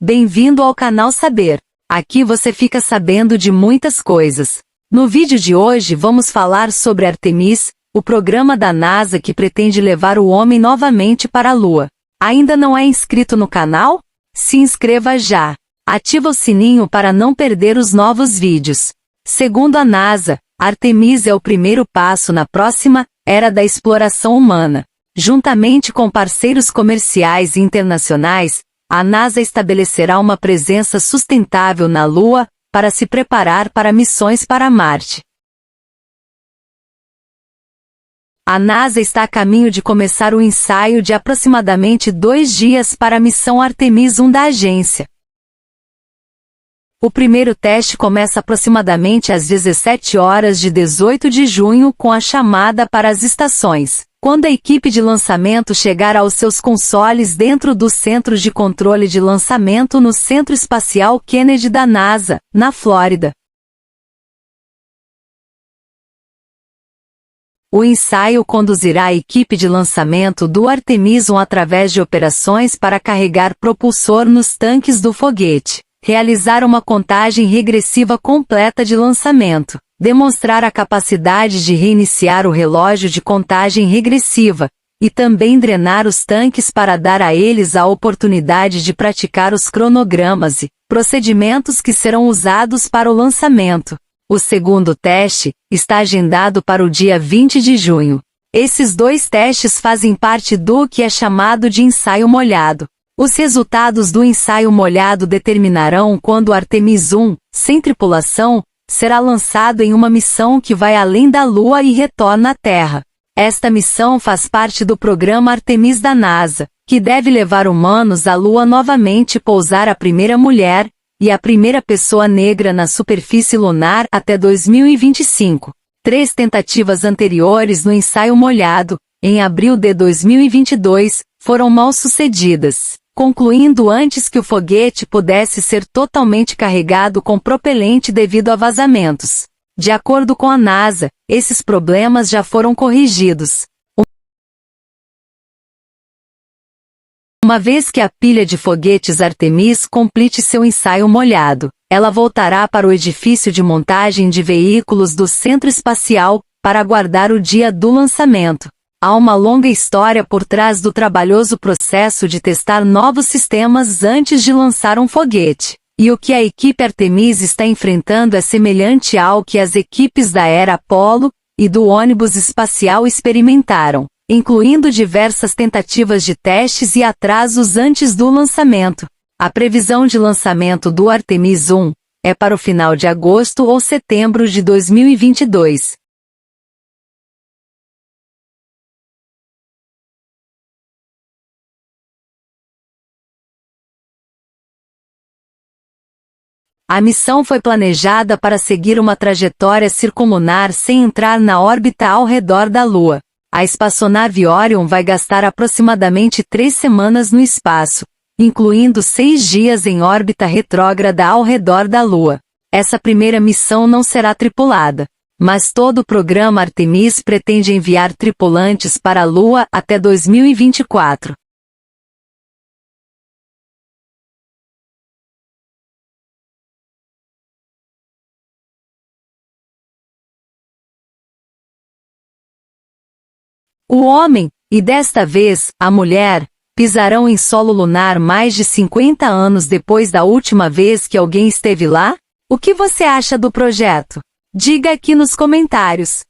Bem-vindo ao canal Saber. Aqui você fica sabendo de muitas coisas. No vídeo de hoje vamos falar sobre Artemis, o programa da NASA que pretende levar o homem novamente para a Lua. Ainda não é inscrito no canal? Se inscreva já. Ativa o sininho para não perder os novos vídeos. Segundo a NASA, Artemis é o primeiro passo na próxima era da exploração humana. Juntamente com parceiros comerciais e internacionais, a NASA estabelecerá uma presença sustentável na Lua, para se preparar para missões para Marte. A NASA está a caminho de começar o ensaio de aproximadamente 2 dias para a missão Artemis 1 da agência. O primeiro teste começa aproximadamente às 17 horas de 18 de junho com a chamada para as estações. Quando a equipe de lançamento chegar aos seus consoles dentro do Centro de Controle de Lançamento no Centro Espacial Kennedy da NASA, na Flórida. O ensaio conduzirá a equipe de lançamento do Artemis 1 através de operações para carregar propulsor nos tanques do foguete, realizar uma contagem regressiva completa de lançamento, demonstrar a capacidade de reiniciar o relógio de contagem regressiva, e também drenar os tanques para dar a eles a oportunidade de praticar os cronogramas e procedimentos que serão usados para o lançamento. O segundo teste está agendado para o dia 20 de junho. Esses 2 testes fazem parte do que é chamado de ensaio molhado. Os resultados do ensaio molhado determinarão quando o Artemis 1, sem tripulação, será lançado em uma missão que vai além da Lua e retorna à Terra. Esta missão faz parte do programa Artemis da NASA, que deve levar humanos à Lua novamente e pousar a primeira mulher e a primeira pessoa negra na superfície lunar até 2025. 3 tentativas anteriores no ensaio molhado, em abril de 2022, foram mal sucedidas, concluindo antes que o foguete pudesse ser totalmente carregado com propelente devido a vazamentos. De acordo com a NASA, esses problemas já foram corrigidos. Uma vez que a pilha de foguetes Artemis complete seu ensaio molhado, ela voltará para o edifício de montagem de veículos do Centro Espacial, para aguardar o dia do lançamento. Há uma longa história por trás do trabalhoso processo de testar novos sistemas antes de lançar um foguete. E o que a equipe Artemis está enfrentando é semelhante ao que as equipes da era Apollo e do ônibus espacial experimentaram, incluindo diversas tentativas de testes e atrasos antes do lançamento. A previsão de lançamento do Artemis 1 é para o final de agosto ou setembro de 2022. A missão foi planejada para seguir uma trajetória circunlunar sem entrar na órbita ao redor da Lua. A espaçonave Orion vai gastar aproximadamente 3 semanas no espaço, incluindo 6 dias em órbita retrógrada ao redor da Lua. Essa primeira missão não será tripulada, mas todo o programa Artemis pretende enviar tripulantes para a Lua até 2024. O homem, e desta vez, a mulher, pisarão em solo lunar mais de 50 anos depois da última vez que alguém esteve lá? O que você acha do projeto? Diga aqui nos comentários.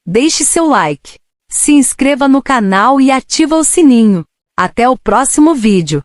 Deixe seu like. Se inscreva no canal e ativa o sininho. Até o próximo vídeo.